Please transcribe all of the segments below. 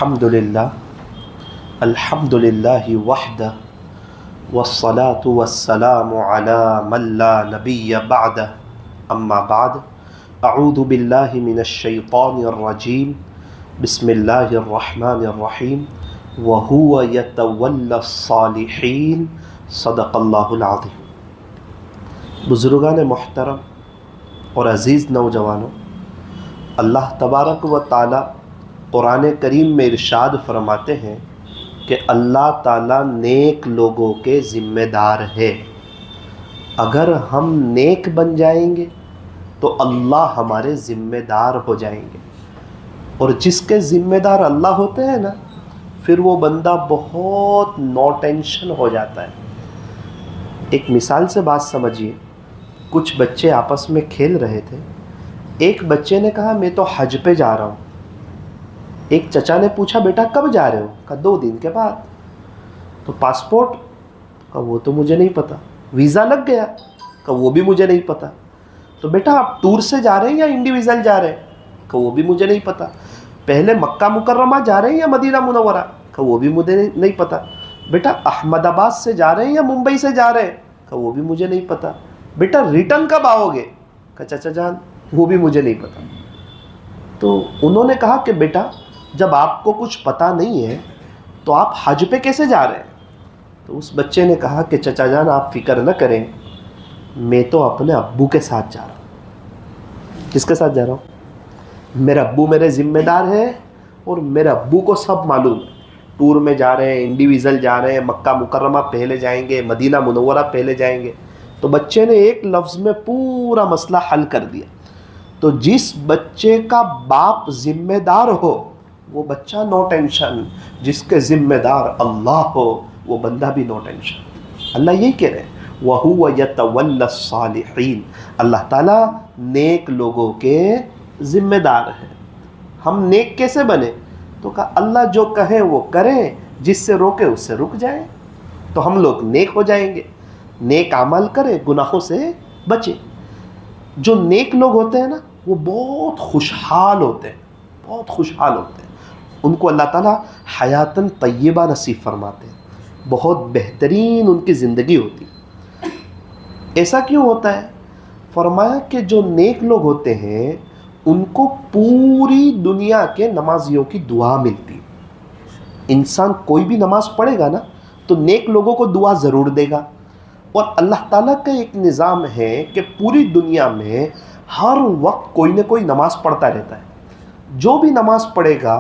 الحمدللہ الحمدللہ وحدہ والصلاة والسلام علی من لا نبی بعدہ اما بعد اعوذ باللہ من الشیطان الرجیم بسم اللہ الرحمن الرحیم وہو یتولی الصالحین صدق اللہ العظیم۔ بزرگان محترم اور عزیز نوجوانوں، اللہ تبارک و تعالی قرآن کریم میں ارشاد فرماتے ہیں کہ اللہ تعالیٰ نیک لوگوں کے ذمہ دار ہے۔ اگر ہم نیک بن جائیں گے تو اللہ ہمارے ذمہ دار ہو جائیں گے، اور جس کے ذمہ دار اللہ ہوتے ہیں نا، پھر وہ بندہ بہت نو ٹینشن ہو جاتا ہے۔ ایک مثال سے بات سمجھیے، کچھ بچے آپس میں کھیل رہے تھے۔ ایک بچے نے کہا میں تو حج پہ جا رہا ہوں۔ ایک چچا نے پوچھا بیٹا کب جا رہے ہو؟ کہا 2 دن کے بعد۔ تو پاسپورٹ؟ کہا وہ تو مجھے نہیں پتا۔ ویزا لگ گیا؟ کہا وہ بھی مجھے نہیں پتا۔ تو بیٹا آپ ٹور سے جا رہے ہیں یا انڈیویژل جا رہے ہیں؟ کہا وہ بھی مجھے نہیں پتا۔ پہلے مکہ مکرمہ جا رہے ہیں یا مدینہ منورہ؟ کہا وہ بھی مجھے نہیں پتا۔ بیٹا احمد آباد سے جا رہے ہیں یا ممبئی سے جا رہے ہیں؟ کہا وہ بھی مجھے نہیں پتا۔ بیٹا ریٹرن کب آؤ گے؟ کہا چچا جان وہ بھی مجھے نہیں پتا۔ تو انہوں نے کہا کہ بیٹا جب آپ کو کچھ پتہ نہیں ہے تو آپ حج پہ کیسے جا رہے ہیں؟ تو اس بچے نے کہا کہ چچا جان آپ فکر نہ کریں، میں تو اپنے ابو کے ساتھ جا رہا ہوں۔ کس کے ساتھ جا رہا ہوں؟ میرے ابو میرے ذمہ دار ہیں، اور میرے ابو کو سب معلوم ہے۔ ٹور میں جا رہے ہیں، انڈیویژل جا رہے ہیں، مکہ مکرمہ پہلے جائیں گے، مدینہ منورہ پہلے جائیں گے۔ تو بچے نے ایک لفظ میں پورا مسئلہ حل کر دیا۔ تو جس بچے کا باپ ذمہ دار ہو وہ بچہ نو ٹینشن، جس کے ذمہ دار اللہ ہو وہ بندہ بھی نو ٹینشن۔ اللہ یہی کہہ رہے ہیں وَهُوَ يَتَوَلَّى الصَّالِحِينَ، اللہ تعالیٰ نیک لوگوں کے ذمہ دار ہے۔ ہم نیک کیسے بنے؟ تو کہا اللہ جو کہے وہ کریں، جس سے روکے اس سے رک جائیں، تو ہم لوگ نیک ہو جائیں گے۔ نیک عمل کریں، گناہوں سے بچیں۔ جو نیک لوگ ہوتے ہیں نا وہ بہت خوشحال ہوتے ہیں، بہت خوشحال ہوتے ہیں۔ ان کو اللہ تعالیٰ حیاتاً طیبہ نصیب فرماتے ہیں، بہت بہترین ان کی زندگی ہوتی ہے۔ ایسا کیوں ہوتا ہے؟ فرمایا کہ جو نیک لوگ ہوتے ہیں ان کو پوری دنیا کے نمازیوں کی دعا ملتی ہے۔ انسان کوئی بھی نماز پڑھے گا نا تو نیک لوگوں کو دعا ضرور دے گا، اور اللہ تعالیٰ کا ایک نظام ہے کہ پوری دنیا میں ہر وقت کوئی نہ کوئی نماز پڑھتا رہتا ہے۔ جو بھی نماز پڑھے گا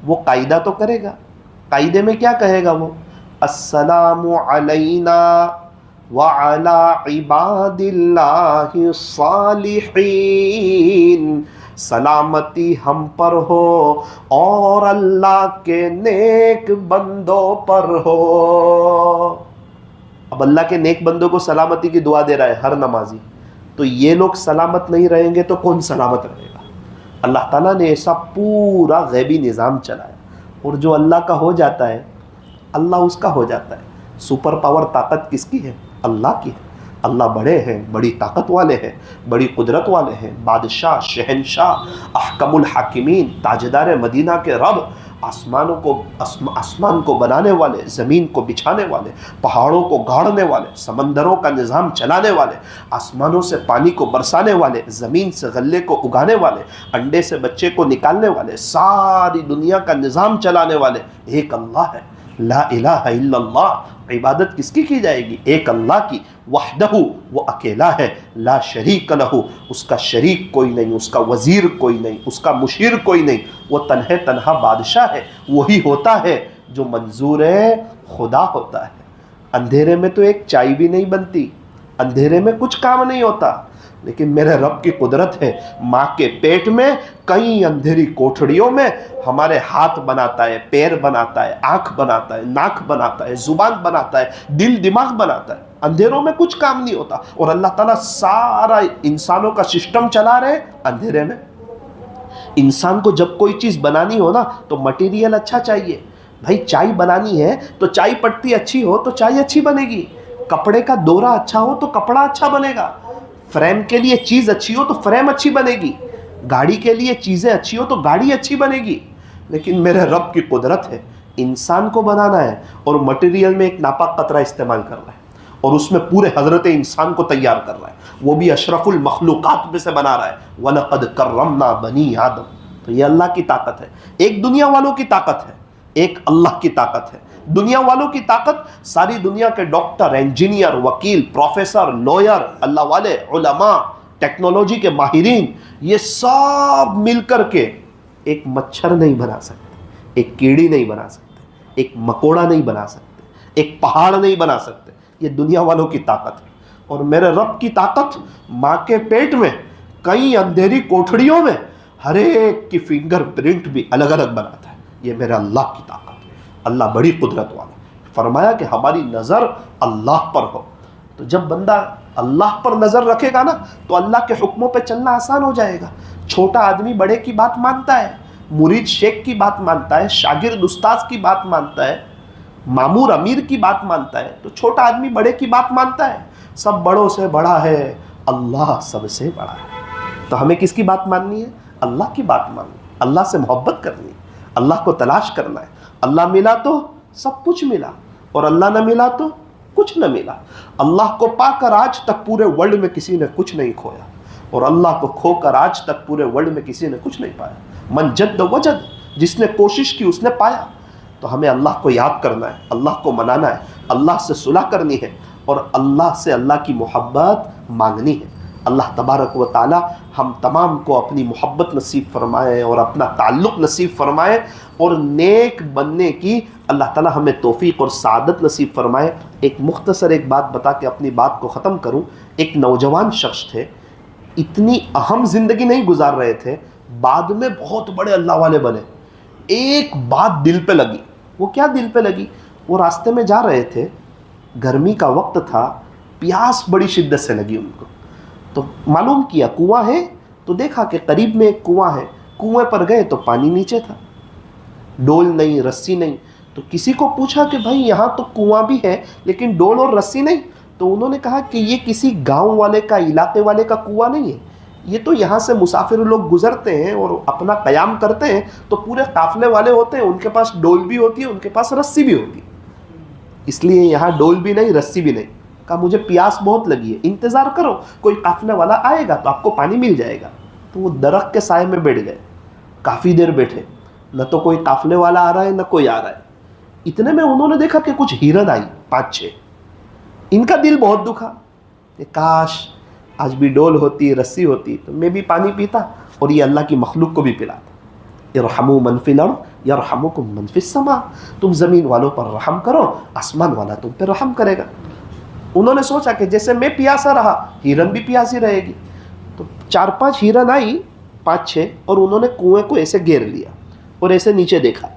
وہ قاعدہ تو کرے گا۔ قاعدے میں کیا کہے گا وہ؟ السلام علینا وعلی عباد اللہ الصالحین، سلامتی ہم پر ہو اور اللہ کے نیک بندوں پر ہو۔ اب اللہ کے نیک بندوں کو سلامتی کی دعا دے رہا ہے ہر نمازی، تو یہ لوگ سلامت نہیں رہیں گے تو کون سلامت رہے گا؟ اللہ تعالیٰ نے ایسا پورا غیبی نظام چلایا، اور جو اللہ کا ہو جاتا ہے اللہ اس کا ہو جاتا ہے۔ سپر پاور طاقت کس کی ہے؟ اللہ کی ہے۔ اللہ بڑے ہیں، بڑی طاقت والے ہیں، بڑی قدرت والے ہیں، بادشاہ، شہنشاہ، احکم الحاکمین، تاجدار مدینہ کے رب، آسمان کو بنانے والے، زمین کو بچھانے والے، پہاڑوں کو گاڑنے والے، سمندروں کا نظام چلانے والے، آسمانوں سے پانی کو برسانے والے، زمین سے غلے کو اگانے والے، انڈے سے بچے کو نکالنے والے، ساری دنیا کا نظام چلانے والے ایک اللہ ہے۔ لا الہ الا اللہ، عبادت کس کی جائے گی؟ ایک اللہ کی، وحدہ، وہ اکیلا ہے، لا شریک لہ، اس کا شریک کوئی نہیں، اس کا وزیر کوئی نہیں، اس کا مشیر کوئی نہیں، وہ تنہا بادشاہ ہے۔ وہی ہوتا ہے جو منظور خدا ہوتا ہے۔ اندھیرے میں تو ایک چائے بھی نہیں بنتی، اندھیرے میں کچھ کام نہیں ہوتا، لیکن میرے رب کی قدرت ہے، ماں کے پیٹ میں کئی اندھیری کوٹھڑیوں میں ہمارے ہاتھ بناتا ہے، پیر بناتا ہے، آنکھ بناتا ہے، ناک بناتا ہے، زبان بناتا ہے، دل دماغ بناتا ہے۔ اندھیروں میں کچھ کام نہیں ہوتا، اور اللہ تعالیٰ سارا انسانوں کا سسٹم چلا رہے اندھیرے میں۔ انسان کو جب کوئی چیز بنانی ہو نا تو مٹیریل اچھا چاہیے۔ بھائی چائے بنانی ہے تو چائے پتی اچھی ہو تو چائے اچھی بنے گی، کپڑے کا دورہ اچھا ہو تو کپڑا اچھا بنے گا، فریم کے لیے چیز اچھی ہو تو فریم اچھی بنے گی، گاڑی کے لیے چیزیں اچھی ہو تو گاڑی اچھی بنے گی۔ لیکن میرے رب کی قدرت ہے، انسان کو بنانا ہے اور مٹیریل میں ایک ناپاک قطرہ استعمال کر رہا ہے اور اس میں پورے حضرت انسان کو تیار کر رہا ہے، وہ بھی اشرف المخلوقات میں سے بنا رہا ہے۔ وَلَقَدْ كَرَّمْنَا بَنِي آدم۔ تو یہ اللہ کی طاقت ہے، ایک دنیا والوں کی طاقت ہے، ایک اللہ کی طاقت ہے۔ دنیا والوں کی طاقت ساری دنیا کے ڈاکٹر، انجینئر، وکیل، پروفیسر، لوئر، اللہ والے، علماء، ٹیکنالوجی کے ماہرین، یہ سب مل کر کے ایک مچھر نہیں بنا سکتے، ایک کیڑی نہیں بنا سکتے، ایک مکوڑا نہیں بنا سکتے، ایک پہاڑ نہیں بنا سکتے۔ یہ دنیا والوں کی طاقت ہے۔ اور میرے رب کی طاقت ماں کے پیٹ میں کئی اندھیری کوٹھڑیوں میں ہر ایک کی فنگر پرنٹ بھی الگ الگ بناتا ہے۔ یہ میرے اللہ کی طاقت ہے۔ اللہ بڑی قدرت والا۔ فرمایا کہ ہماری نظر اللہ پر ہو، تو جب بندہ اللہ پر نظر رکھے گا نا تو اللہ کے حکموں پہ چلنا آسان ہو جائے گا۔ چھوٹا آدمی بڑے کی بات مانتا ہے، مرید شیخ کی بات مانتا ہے، شاگرد استاذ کی بات مانتا ہے، مامور امیر کی بات مانتا ہے، تو چھوٹا آدمی بڑے کی بات مانتا ہے۔ سب بڑوں سے بڑا ہے اللہ، سب سے بڑا ہے۔ تو ہمیں کس کی بات ماننی ہے؟ اللہ کی بات ماننی، اللہ سے محبت کرنی، اللہ کو تلاش کرنا ہے۔ اللہ ملا تو سب کچھ ملا، اور اللہ نہ ملا تو کچھ نہ ملا۔ اللہ کو پا کر آج تک پورے ورلڈ میں کسی نے کچھ نہیں کھویا، اور اللہ کو کھو کر آج تک پورے ورلڈ میں کسی نے کچھ نہیں پایا۔ من جد وجد، جس نے کوشش کی اس نے پایا۔ تو ہمیں اللہ کو یاد کرنا ہے، اللہ کو منانا ہے، اللہ سے صلح کرنی ہے، اور اللہ سے اللہ کی محبت مانگنی ہے۔ اللہ تبارک و تعالی ہم تمام کو اپنی محبت نصیب فرمائے اور اپنا تعلق نصیب فرمائے، اور نیک بننے کی اللہ تعالی ہمیں توفیق اور سعادت نصیب فرمائے۔ ایک مختصر ایک بات بتا کے اپنی بات کو ختم کروں۔ ایک نوجوان شخص تھے، اتنی اہم زندگی نہیں گزار رہے تھے، بعد میں بہت بڑے اللہ والے بنے۔ ایک بات دل پہ لگی۔ وہ کیا دل پہ لگی؟ وہ راستے میں جا رہے تھے، گرمی کا وقت تھا، پیاس بڑی شدت سے لگی ان کو، تو معلوم کیا کنواں ہے، تو دیکھا کہ قریب میں ایک کنواں ہے۔ کنویں پر گئے تو پانی نیچے تھا، ڈول نہیں، رسی نہیں۔ تو کسی کو پوچھا کہ بھائی یہاں تو کنواں بھی ہے لیکن ڈول اور رسی نہیں، تو انہوں نے کہا کہ یہ کسی گاؤں والے کا، علاقے والے کا کنواں نہیں ہے، یہ تو یہاں سے مسافر لوگ گزرتے ہیں اور اپنا قیام کرتے ہیں، تو پورے قافلے والے ہوتے ہیں، ان کے پاس ڈول بھی ہوتی ہے، ان کے پاس رسی بھی ہوتی ہے، اس لیے یہاں ڈول بھی نہیں، رسی بھی نہیں۔ کہا مجھے پیاس بہت لگی ہے، انتظار کرو، کوئی قافلے والا آئے گا تو آپ کو پانی مل جائے گا۔ تو وہ درخت کے سائے میں بیٹھ گئے، کافی دیر بیٹھے، نہ تو کوئی قافلے والا آ رہا ہے نہ کوئی آ رہا ہے۔ اتنے میں انہوں نے دیکھا کہ کچھ ہرن آئی، 5-6۔ ان کا دل بہت دکھا کہ کاش آج بھی ڈول ہوتی، رسی ہوتی تو میں بھی پانی پیتا اور یہ اللہ کی مخلوق کو بھی پلاتا۔ ارحموا من فی الارض یرحمکم من فی السماء، تم زمین والوں پر رحم کرو، آسمان والا تم پہ رحم کرے گا۔ انہوں نے سوچا کہ جیسے میں پیاسا رہا ہرن بھی پیاسی رہے گی۔ تو 4-5 ہرن آئی، 5-6، اور انہوں نے کنویں کو ایسے گھیر لیا اور ایسے نیچے دیکھا،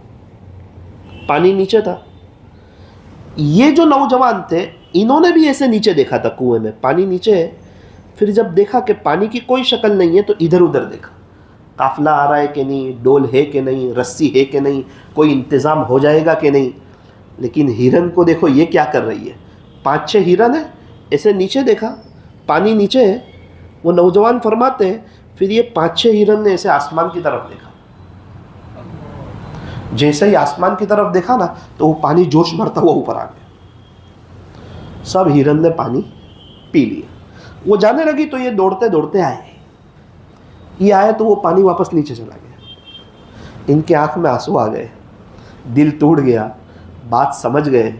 پانی نیچے تھا۔ یہ جو نوجوان تھے انہوں نے بھی ایسے نیچے دیکھا تھا، کنویں میں پانی نیچے ہے۔ پھر جب دیکھا کہ پانی کی کوئی شکل نہیں ہے تو ادھر ادھر دیکھا، قافلہ آ رہا ہے کہ نہیں، ڈول ہے کہ نہیں، رسی ہے کہ نہیں، کوئی انتظام ہو جائے گا کہ نہیں۔ لیکن ہرن کو دیکھو یہ کیا کر رہی ہے، 5-6 ہرن ہے، ایسے نیچے دیکھا، پانی نیچے ہے۔ وہ نوجوان فرماتے ہیں پھر یہ 5-6 ہرن نے ایسے آسمان کی طرف دیکھا، جیسے ہی آسمان کی طرف دیکھا نا تو وہ پانی جوش بھرتا ہوا اوپر آ گیا۔ سب ہرن نے پانی پی لیا۔ وہ جانے لگی تو یہ دوڑتے دوڑتے آئے، یہ آئے تو وہ پانی واپس نیچے چلا گیا۔ ان کے آنکھ میں آنسو آ گئے، دل ٹوٹ گیا، بات سمجھ گئے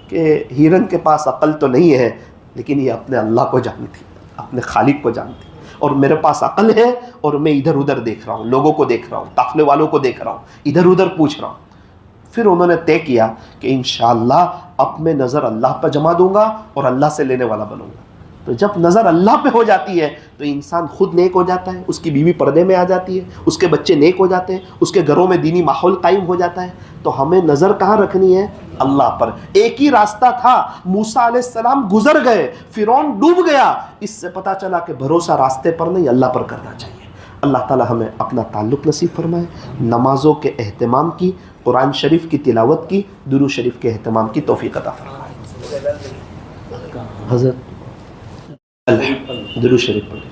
کہ ہرن کے پاس عقل تو نہیں ہے لیکن یہ اپنے اللہ کو جانتی، اپنے خالق کو جانتی، اور میرے پاس عقل ہے اور میں ادھر ادھر دیکھ رہا ہوں، لوگوں کو دیکھ رہا ہوں، قافلے والوں کو دیکھ رہا ہوں، ادھر ادھر پوچھ رہا ہوں۔ پھر انہوں نے طے کیا کہ انشاءاللہ اب میں نظر اللہ پہ جما دوں گا اور اللہ سے لینے والا بنوں گا۔ تو جب نظر اللہ پہ ہو جاتی ہے تو انسان خود نیک ہو جاتا ہے، اس کی بیوی پردے میں آ جاتی ہے، اس کے بچے نیک ہو جاتے ہیں، اس کے گھروں میں دینی ماحول قائم ہو جاتا ہے۔ تو ہمیں نظر کہاں رکھنی ہے؟ اللہ پر۔ ایک ہی راستہ تھا، موسیٰ علیہ السلام گزر گئے، فرعون ڈوب گیا، اس سے پتہ چلا کہ بھروسہ راستے پر نہیں اللہ پر کرنا چاہیے۔ اللہ تعالی ہمیں اپنا تعلق نصیب فرمائے، نمازوں کے اہتمام کی، قرآن شریف کی تلاوت کی، درود شریف کے اہتمام کی توفیق عطا فرمائے۔ حضرت درود شریف پڑھیں۔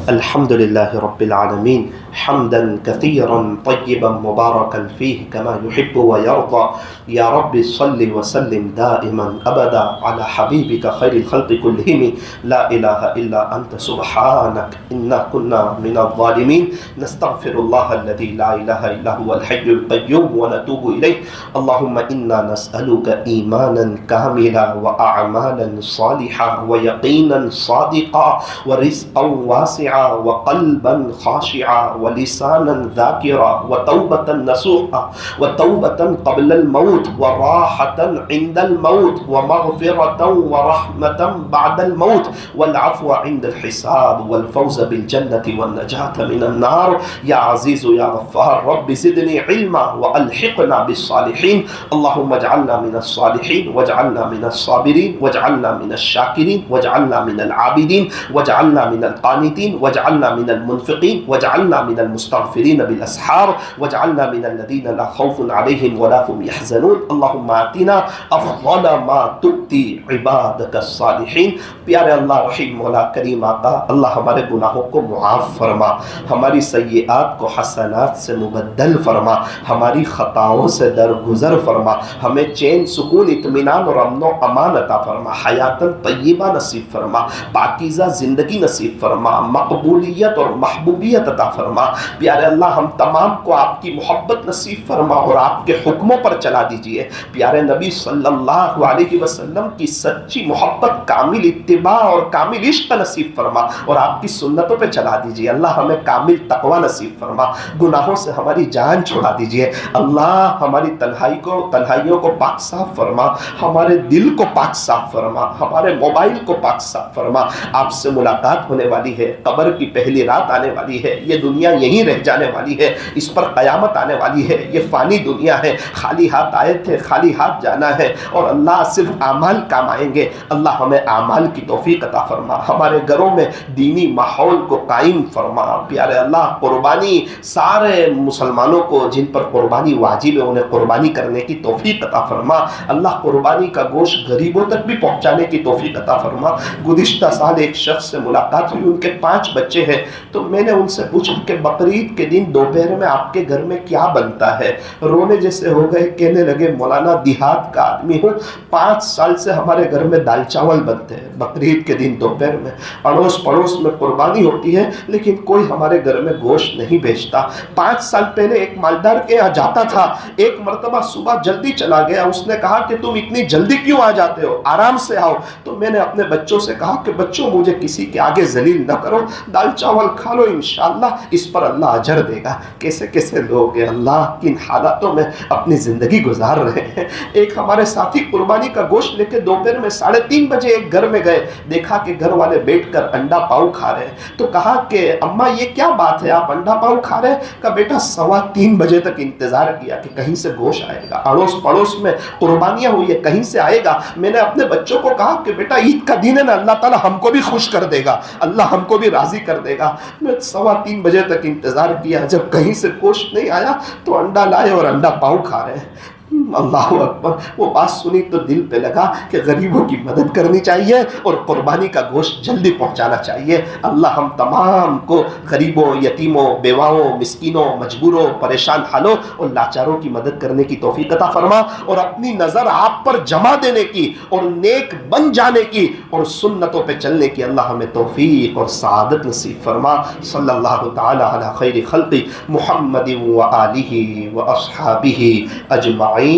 الحمد لله رب العالمين حمدا كثيرا طيبا مباركا فيه كما يحب ويرضى. يا رب صل وسلم دائما أبدا على حبيبك خير الخلق كلهم. لا إله إلا أنت سبحانك إنا كنا من الظالمين. نستغفر الله الذي لا إله إلا هو الحي القيوم ونتوب إليه. اللهم إنا نسألك إيمانا كاملا وأعمالا صالحة ويقينا صادقا ورزقا واسعا وقلبا خاشعا ولسانا ذاكرا وتوبة نصوحا وتوبة قبل الموت وراحة عند الموت ومغفرة ورحمة بعد الموت والعفو عند الحساب والفوز بالجنة والنجاة من النار. يا عزيز يا غفار رب زدني علما وألحقنا بالصالحين. اللهم اجعلنا من الصالحين واجعلنا من الصابرين واجعلنا من الشاكرين واجعلنا من العابدين واجعلنا من القانتين واجعلنا من المنفقين واجعلنا من المستغفرين بالأسحار واجعلنا من الذين لا خوف عليهم ولا هم يحزنون. اللهم آتنا أفضل ما تؤتي عبادك الصالحين. پیارے اللہ رحیم مولا کریم آقا، اللہ ہمارے گناہوں کو معاف فرما، ہماری سیئات کو حسنات سے مبدل فرما، ہماری خطاؤں سے درگزر فرما، ہمیں چین سکون اطمینان اور امن و امان عطا فرما، حیاتاً طیبہ نصیب فرما، پاکیزہ زندگی نصیب فرما، مقبولیت اور محبوبیت عطا فرما. پیارے اللہ ہم تمام کو آپ کی محبت نصیب فرما اور آپ کے حکموں پر چلا دیجئے. پیارے نبی صلی اللہ علیہ وسلم کی سچی محبت، کامل اتباع اور کامل عشق نصیب فرما اور آپ کی سنتوں پہ چلا دیجئے. اللہ ہمیں کامل تقوی نصیب فرما، گناہوں سے ہماری جان چھڑا دیجئے. اللہ ہماری تنہائیوں کو پاک صاف فرما، ہمارے دل کو پاک صاف فرما، ہمارے موبائل کو پاک صاف فرما. آپ سے ملاقات ہونے والی ہے، قبر کی پہلی رات آنے والی ہے، یہ دنیا یہیں رہ جانے والی ہے، اس پر قیامت آنے والی ہے. یہ فانی دنیا ہے، خالی ہاتھ آئے تھے خالی ہاتھ جانا ہے اور اللہ صرف اعمال کام آئیں گے. اللہ ہمیں اعمال کی توفیق عطا فرما، ہمارے گھروں میں دینی ماحول کو قائم فرما. پیارے اللہ قربانی سارے مسلمانوں کو جن پر قربانی واجب ہے انہیں قربانی کرنے کی توفیق عطا فرما. اللہ قربانی کا گوشت غریبوں تک بھی پہنچانے کی توفیق عطا فرما. گزشتہ سال ایک شخص سے ملاقات ہوئی، ان کے 5 بچے ہیں، تو میں نے ان سے پوچھا کہ بقرعید کے دن دوپہر میں آپ کے گھر میں کیا بنتا ہے؟ رونے جیسے ہو گئے، کہنے لگے مولانا دیہات کا آدمی ہوں، 5 سال سے ہمارے گھر میں دال چاول بنتے ہیں، بقرعید کے دن دوپہر میں اڑوس پڑوس میں قربانی ہوتی ہے لیکن کوئی ہمارے گھر میں گوشت نہیں بیچتا. 5 سال پہلے ایک مالدار کے یہاں جاتا تھا، ایک مرتبہ صبح جلدی چلا گیا، اس نے کہا کہ تم اتنی جلدی کیوں آ جاتے ہو، آرام سے آؤ. تو میں نے اپنے بچوں سے کہا کہ بچوں مجھے کسی کے آگے ذلیل نہ کرو، دال چاول کھا لو، انشاءاللہ اس پر اللہ اجر دے گا. کیسے کیسے لوگ ہیں، اللہ کن حالاتوں میں اپنی زندگی گزار رہے ہیں. ایک ہمارے ساتھی قربانی کا گوشت لے کے دوپہر میں 3:30 بجے ایک گھر میں گئے، دیکھا کہ گھر والے بیٹھ کر انڈا پاؤ کھا رہے ہیں. تو کہا کہ اماں یہ کیا بات ہے، آپ انڈا پاؤ کھا رہے ہیں؟ کہا بیٹا 2:15 بجے تک انتظار کیا کہ کہیں سے گوشت آئے گا، اڑوس پڑوس میں قربانیاں ہوئی ہے، کہیں سے آئے گا. میں نے اپنے بچوں کو کہا کہ بیٹا عید کا دن ہے نا، اللہ تعالیٰ ہم کو بھی خوش کر دے گا، اللہ ہم کو بھی راضی کر دے گا. میں 3:15 بجے تک انتظار کیا، جب کہیں سے گوشت نہیں آیا تو انڈا لائے اور انڈا پاؤ کھا رہے ہیں. اللہ اکبر. وہ بات سنی تو دل پہ لگا کہ غریبوں کی مدد کرنی چاہیے اور قربانی کا گوشت جلدی پہنچانا چاہیے. اللہ ہم تمام کو غریبوں، یتیموں، بیواؤں، مسکینوں، مجبوروں، پریشان حالوں اور لاچاروں کی مدد کرنے کی توفیق عطا فرما اور اپنی نظر آپ پر جما دینے کی اور نیک بن جانے کی اور سنتوں پہ چلنے کی اللہ ہمیں توفیق اور سعادت نصیب فرما. صلی اللہ تعالی علی خیر خلق محمد وآلہ واصحابہ اجمعین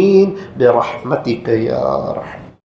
برحمتک یا رحم.